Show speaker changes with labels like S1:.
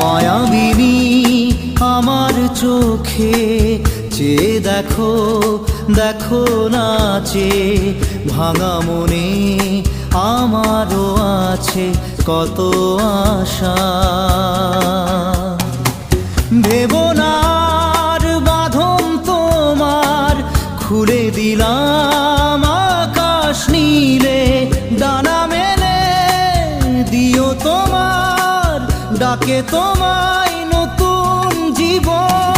S1: মায়াবিনী আমার চোখে চেয়ে দেখো, দেখো নাচে ভাঙা মনে আমারও আছে কত আশা। ভেবো না আর বাঁধন তোমার, খুলে দিলাম আকাশ নীলে, ডানা মেলে দিও তোমার ডাকে তোমায় নতুন জীবন।